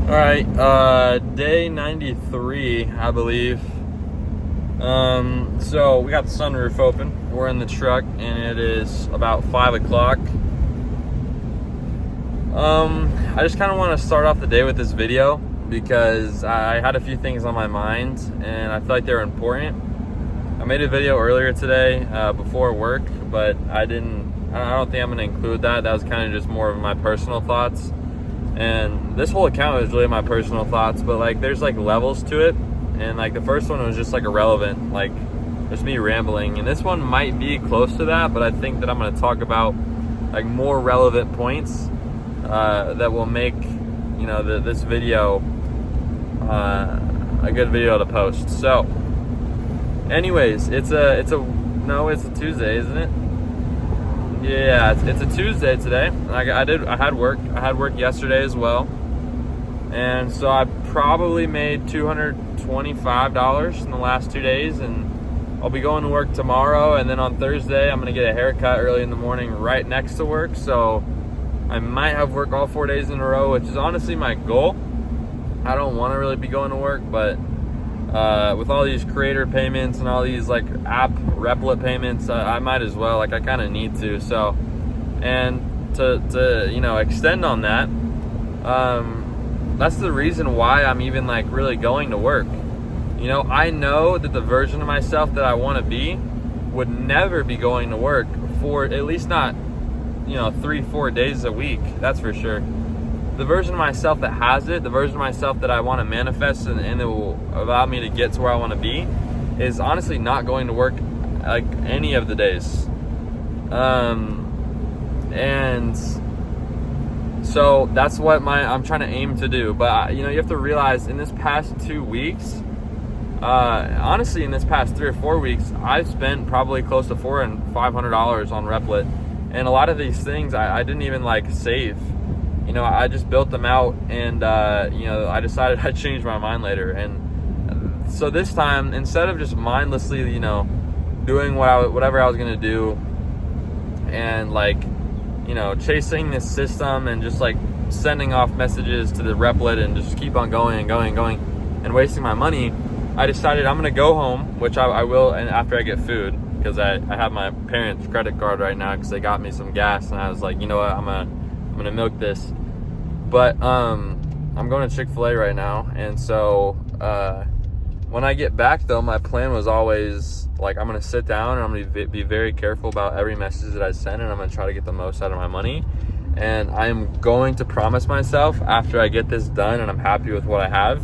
All right, day 93, I believe. So we got the sunroof open. We're in the truck, and it is about 5 o'clock. I just kind of want to start off the day with this video because I had a few things on my mind, and I feel like they were important. I made a video earlier today before work, but I don't think I'm going to include that. That was kind of just more of my personal thoughts. And this whole account is really my personal thoughts, but like there's like levels to it. And like the first one was just like irrelevant, like just me rambling. And this one might be close to that, but I think that I'm going to talk about like more relevant points that will make, you know, this video a good video to post. So anyways, it's a Tuesday, isn't it? Yeah, it's a Tuesday today. I had work yesterday as well, and so I probably made $225 in the last 2 days, and I'll be going to work tomorrow, and then on Thursday I'm gonna get a haircut early in the morning right next to work, so I might have work all 4 days in a row, which is honestly my goal. I don't want to really be going to work, but with all these creator payments and all these like app Replit payments, I might as well. Like I kind of need to. So, and to you know, extend on that, that's the reason why I'm even like really going to work. You know, I know that the version of myself that I want to be would never be going to work for at least not, you know, 3-4 days a week. That's for sure. The version of myself that has it, the version of myself that I want to manifest and it will allow me to get to where I want to be, is honestly not going to work like any of the days. And so that's what I'm trying to aim to do. But you know, you have to realize in this past 2 weeks, honestly in this past 3 or 4 weeks, I've spent probably close to $400 and $500 on Replit. And a lot of these things I didn't even like save. You know, I just built them out, and you know, I decided I'd change my mind later. And so this time, instead of just mindlessly, you know, doing whatever I was gonna do, and like, you know, chasing this system and just like sending off messages to the Replit and just keep on going and going and going and wasting my money, I decided I'm gonna go home, which I will, and after I get food, because I have my parents' credit card right now because they got me some gas, and I was like, you know what, I'm gonna milk this. But I'm going to Chick-fil-A right now, and so when I get back though, my plan was always like, I'm gonna sit down and I'm gonna be very careful about every message that I send, and I'm gonna try to get the most out of my money. And I'm going to promise myself, after I get this done and I'm happy with what I have,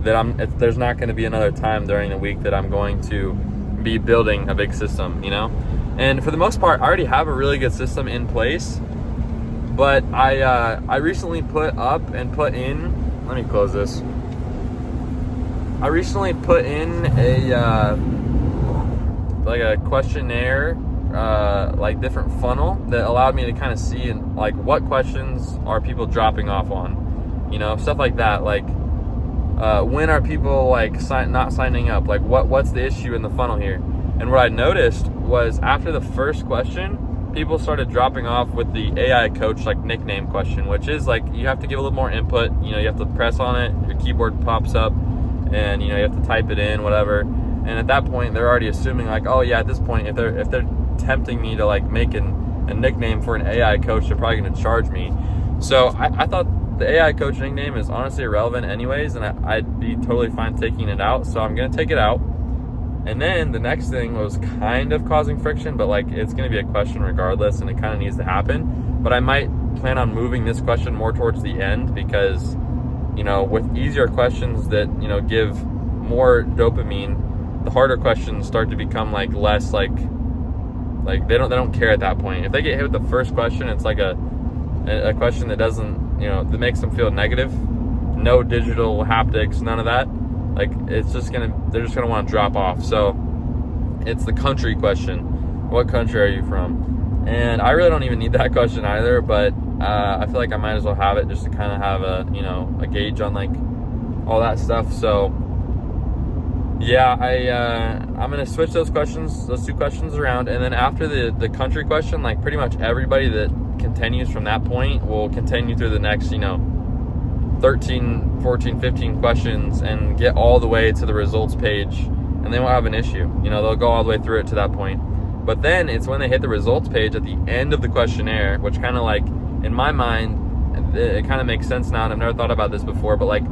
that there's not going to be another time during the week that I'm going to be building a big system, you know. And for the most part, I already have a really good system in place. But I recently put in, let me close this. I recently put in like a questionnaire, like different funnel that allowed me to kind of see like what questions are people dropping off on, you know, stuff like that. Like when are people like not signing up? Like what's the issue in the funnel here? And what I noticed was after the first question, people started dropping off with the AI coach like nickname question, which is like you have to give a little more input. You know, you have to press on it, your keyboard pops up, and you know, you have to type it in, whatever. And at that point, they're already assuming like, oh yeah, at this point, if they're tempting me to like make a nickname for an AI coach, they're probably going to charge me. So I thought the AI coach nickname is honestly irrelevant anyways, and I'd be totally fine taking it out. So I'm going to take it out. And then the next thing was kind of causing friction, but like it's going to be a question regardless, and it kind of needs to happen. But I might plan on moving this question more towards the end because, you know, with easier questions that, you know, give more dopamine, the harder questions start to become like less like they don't care at that point. If they get hit with the first question, it's like a question that doesn't, you know, that makes them feel negative. No digital haptics, none of that. Like they're just gonna want to drop off. So it's the country question. What country are you from? And I really don't even need that question either, but I feel like I might as well have it just to kind of have a gauge on like all that stuff. So yeah, I'm gonna switch those two questions around, and then after the country question, like pretty much everybody that continues from that point will continue through the next 13, 14, 15 questions and get all the way to the results page, and they won't have an issue. You know, they'll go all the way through it to that point. But then it's when they hit the results page at the end of the questionnaire, which kind of like, in my mind, it kind of makes sense now, and I've never thought about this before, but like,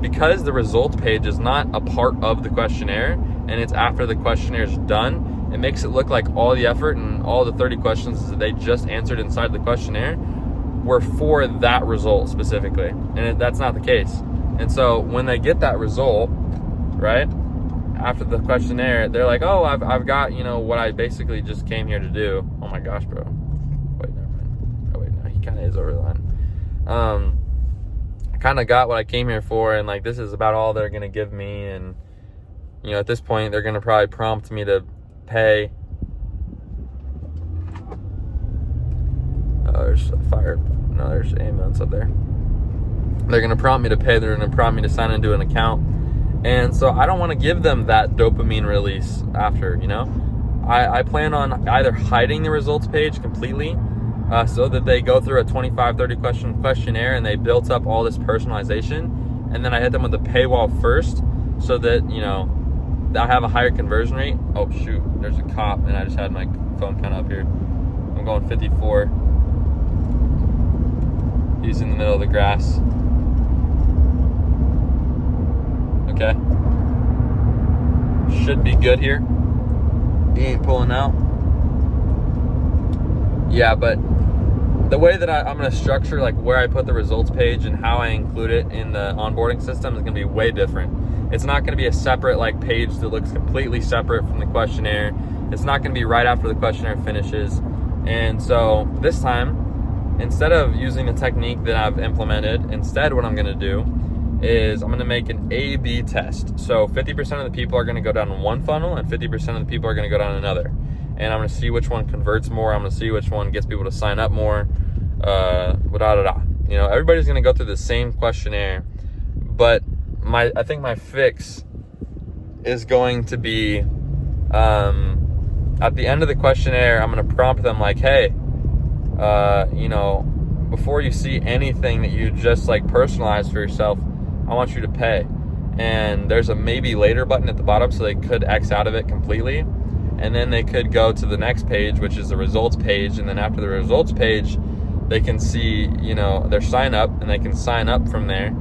because the results page is not a part of the questionnaire, and it's after the questionnaire is done, it makes it look like all the effort and all the 30 questions that they just answered inside the questionnaire were for that result specifically, and that's not the case. And so when they get that result, right, after the questionnaire, they're like, oh, I've got, you know, what I basically just came here to do. Oh my gosh, bro. Wait, never mind. Oh wait, no, he kind of is over the line. I kind of got what I came here for, and like, this is about all they're gonna give me. And you know, at this point, they're gonna probably prompt me to pay. Oh, there's a fire. No, there's ambulance up there. They're gonna prompt me to pay. They're gonna prompt me to sign into an account. And so I don't want to give them that dopamine release after, you know. I plan on either hiding the results page completely, so that they go through a 25, 30 question questionnaire and they built up all this personalization, and then I hit them with the paywall first, so that, you know, I have a higher conversion rate. Oh shoot, there's a cop, and I just had my phone kind of up here. I'm going 54. He's in the middle of the grass. Okay. Should be good here. He ain't pulling out. Yeah, but the way that I'm going to structure, like, where I put the results page and how I include it in the onboarding system is going to be way different. It's not going to be a separate, like, page that looks completely separate from the questionnaire. It's not going to be right after the questionnaire finishes. And so this time, instead of using the technique that I've implemented, instead what I'm going to do is I'm going to make an A/B test. So 50% of the people are going to go down one funnel, and 50% of the people are going to go down another. And I'm going to see which one converts more. I'm going to see which one gets people to sign up more. You know, everybody's going to go through the same questionnaire, but I think my fix is going to be, at the end of the questionnaire, I'm going to prompt them like, hey, you know, before you see anything that you just like personalize for yourself, I want you to pay. And there's a maybe later button at the bottom, so they could X out of it completely. And then they could go to the next page, which is the results page. And then after the results page, they can see, you know, their sign up, and they can sign up from there.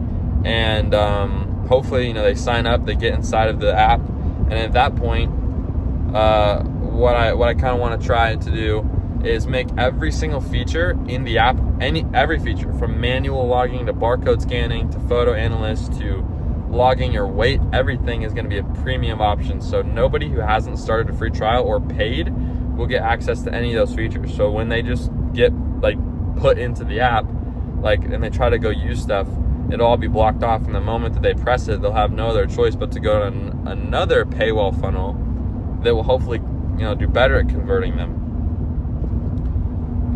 And hopefully, you know, they sign up, they get inside of the app. And at that point, what I kind of want to try to do is make every single feature in the app, every feature from manual logging to barcode scanning to photo analyst to logging your weight, everything is going to be a premium option. So nobody who hasn't started a free trial or paid will get access to any of those features. So when they just get like put into the app, like, and they try to go use stuff, it'll all be blocked off. And the moment that they press it, they'll have no other choice but to go to another paywall funnel that will hopefully, you know, do better at converting them.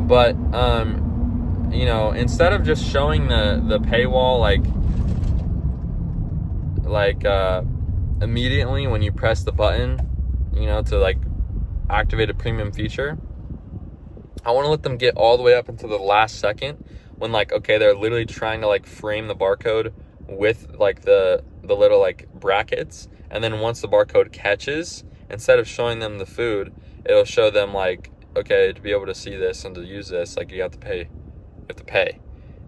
But, you know, instead of just showing the paywall, like immediately when you press the button, you know, to like activate a premium feature, I want to let them get all the way up until the last second when, like, okay, they're literally trying to like frame the barcode with like the little like brackets. And then once the barcode catches, instead of showing them the food, it'll show them like, okay, to be able to see this and to use this, like, you have to pay,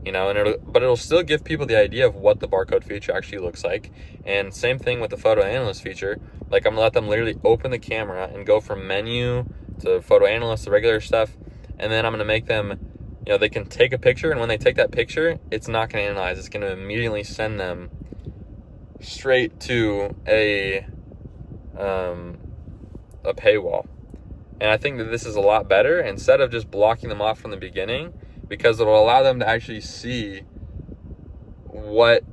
you know. And it'll still give people the idea of what the barcode feature actually looks like. And same thing with the photo analyst feature. Like, I'm gonna let them literally open the camera and go from menu to photo analyst, the regular stuff, and then I'm gonna make them, you know, they can take a picture, and when they take that picture, it's not gonna analyze, it's gonna immediately send them straight to a paywall. And I think that this is a lot better, instead of just blocking them off from the beginning, because it'll allow them to actually see what,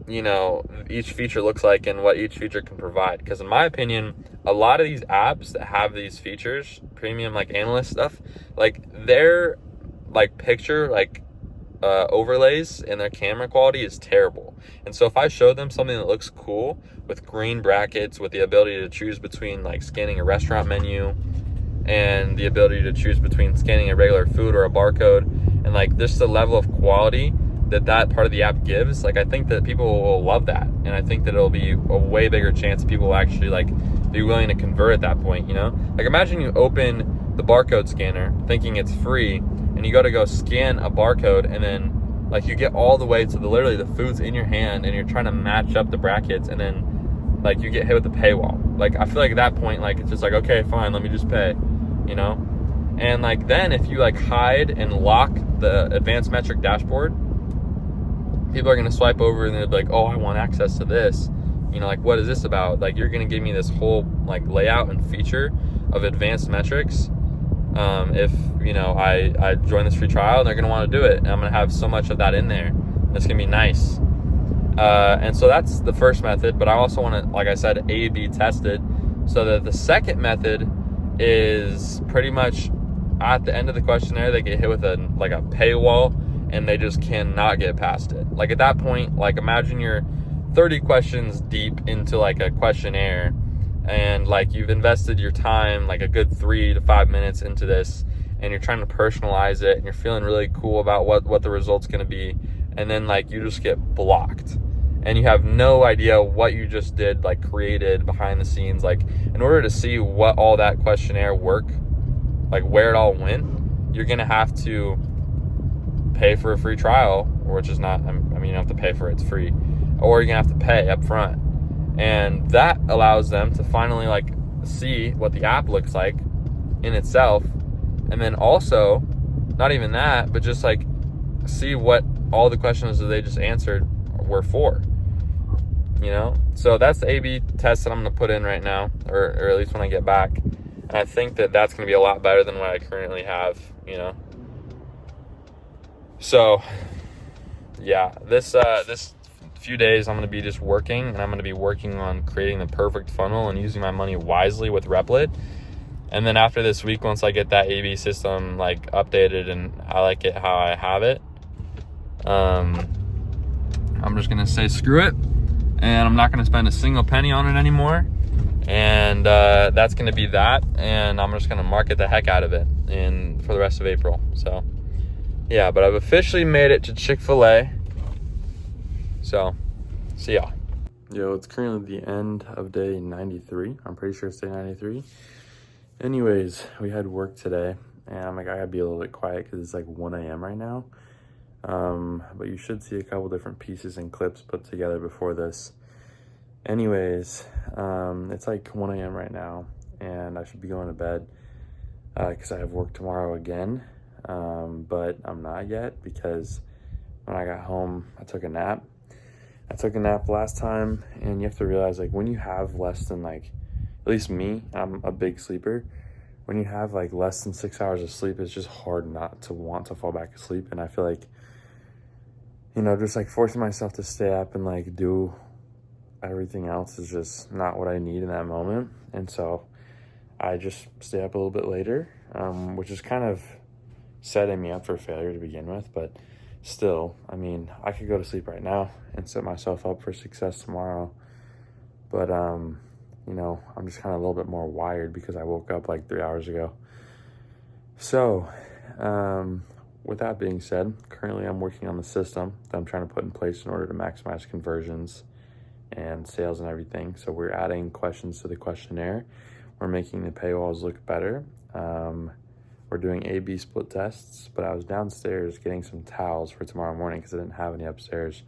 you know, each feature looks like and what each feature can provide. Because in my opinion, a lot of these apps that have these features, premium like analyst stuff, like their like picture like overlays and their camera quality is terrible. And so if I show them something that looks cool with green brackets, with the ability to choose between like scanning a restaurant menu and the ability to choose between scanning a regular food or a barcode, and like just the level of quality that part of the app gives, like I think that people will love that, and I think that it'll be a way bigger chance people will actually like be willing to convert at that point, you know? Like imagine you open the barcode scanner thinking it's free, and you go scan a barcode, and then like you get all the way to literally the food's in your hand, and you're trying to match up the brackets, and then like you get hit with the paywall. Like I feel like at that point, like it's just like, okay, fine, let me just pay, you know? And like then if you like hide and lock the advanced metric dashboard, people are gonna swipe over and they'll be like, oh, I want access to this. You know, like what is this about? Like you're gonna give me this whole like layout and feature of advanced metrics. If you know I join this free trial, and they're gonna want to do it, and I'm gonna have so much of that in there. It's gonna be nice. And so that's the first method, but I also want to, like I said, A/B test it, so that the second method is pretty much at the end of the questionnaire, they get hit with a paywall, and they just cannot get past it. Like at that point, like imagine you're 30 questions deep into like a questionnaire, and like you've invested your time, like a good 3 to 5 minutes into this, and you're trying to personalize it, and you're feeling really cool about what the result's going to be, and then like you just get blocked, and you have no idea what you just did, like created behind the scenes. Like in order to see what all that questionnaire work, like where it all went, you're gonna have to pay for a free trial, which is not, I mean, you don't have to pay for it, it's free, or you're gonna have to pay up front. And that allows them to finally like see what the app looks like in itself, and then also not even that, but just like see what all the questions that they just answered were for, you know? So that's the A/B test that I'm gonna put in right now, or at least when I get back. And I think that that's gonna be a lot better than what I currently have, you know? So yeah, this few days I'm going to be just working, and I'm going to be working on creating the perfect funnel and using my money wisely with Replit. And then after this week, once I get that A/B system like updated and I like it how I have it, I'm just going to say screw it, and I'm not going to spend a single penny on it anymore. And that's going to be that, and I'm just going to market the heck out of it for the rest of April. So yeah, but I've officially made it to Chick-fil-A. So, see y'all. Yo, it's currently the end of day 93. I'm pretty sure it's day 93. Anyways, we had work today, and I'm like, I gotta be a little bit quiet because it's like 1 a.m. right now. But you should see a couple different pieces and clips put together before this. Anyways, it's like 1 a.m. right now, and I should be going to bed because I have work tomorrow again. But I'm not yet, because when I got home, I took a nap. I took a nap last time, and you have to realize, like, when you have less than, like, at least me, I'm a big sleeper. When you have, like, less than 6 hours of sleep, it's just hard not to want to fall back asleep. And I feel like, you know, just, like, forcing myself to stay up and, like, do everything else is just not what I need in that moment. And so I just stay up a little bit later, which is kind of setting me up for failure to begin with. But still, I mean, I could go to sleep right now and set myself up for success tomorrow. But, you know, I'm just kind of a little bit more wired because I woke up like 3 hours ago. So, with that being said, currently I'm working on the system that I'm trying to put in place in order to maximize conversions and sales and everything. So we're adding questions to the questionnaire. We're making the paywalls look better. We're doing A/B split tests, but I was downstairs getting some towels for tomorrow morning because I didn't have any upstairs.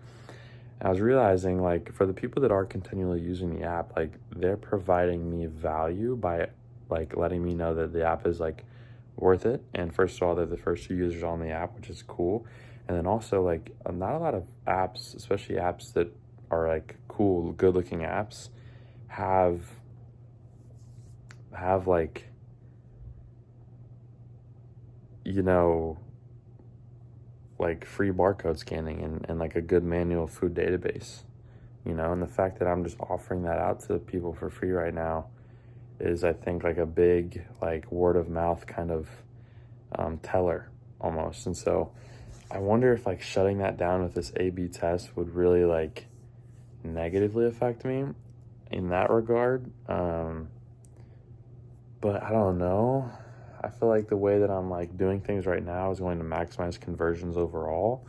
And I was realizing, like, for the people that are continually using the app, like, they're providing me value by, like, letting me know that the app is, like, worth it. And first of all, they're the first 2 users on the app, which is cool. And then also, like, not a lot of apps, especially apps that are, like, cool, good-looking apps, have like, you know, like free barcode scanning and like a good manual food database, you know. And the fact that I'm just offering that out to people for free right now is, I think, like a big, like, word of mouth kind of teller almost. And so I wonder if, like, shutting that down with this A/B test would really, like, negatively affect me in that regard. But I don't know. I feel like the way that I'm, like, doing things right now is going to maximize conversions overall.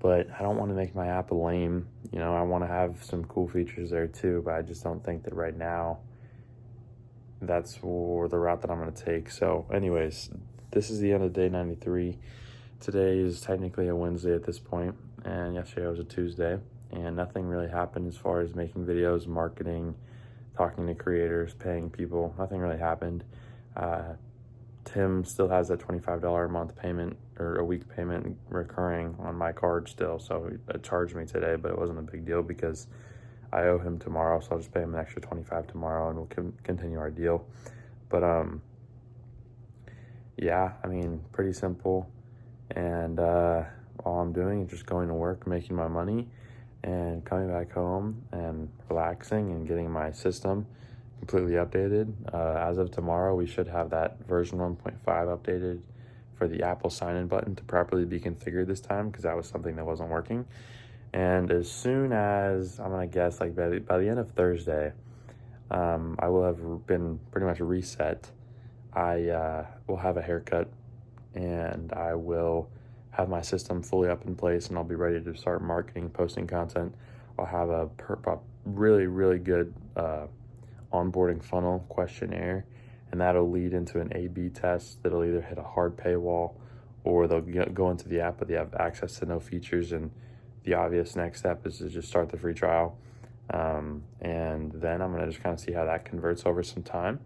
but I don't want to make my app lame. You know, I want to have some cool features there too, but I just don't think that right now that's the route that I'm going to take. So anyways, this is the end of day 93. Today is technically a Wednesday at this point, and yesterday was a Tuesday, and nothing really happened as far as making videos, marketing, talking to creators, paying people. Nothing really happened. Tim still has that $25 a month payment, or a week payment recurring on my card still, so it charged me today, but it wasn't a big deal because I owe him tomorrow, so I'll just pay him an extra $25 tomorrow, and we'll continue our deal. But yeah, I mean, pretty simple. And all I'm doing is just going to work, making my money, and coming back home and relaxing and getting my system completely updated. As of tomorrow, we should have that version 1.5 updated for the Apple sign-in button to properly be configured this time, because that was something that wasn't working. And as soon as, I'm gonna guess, like by the end of Thursday, I will have been pretty much reset. I will have a haircut, and I will have my system fully up in place, and I'll be ready to start marketing, posting content. I'll have a really, really good onboarding funnel questionnaire, and that'll lead into an A/B test that'll either hit a hard paywall, or they'll go into the app, but they have access to no features, and the obvious next step is to just start the free trial. And then I'm gonna just kind of see how that converts over some time,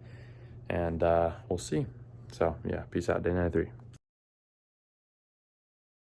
and we'll see. So yeah, peace out, day 93.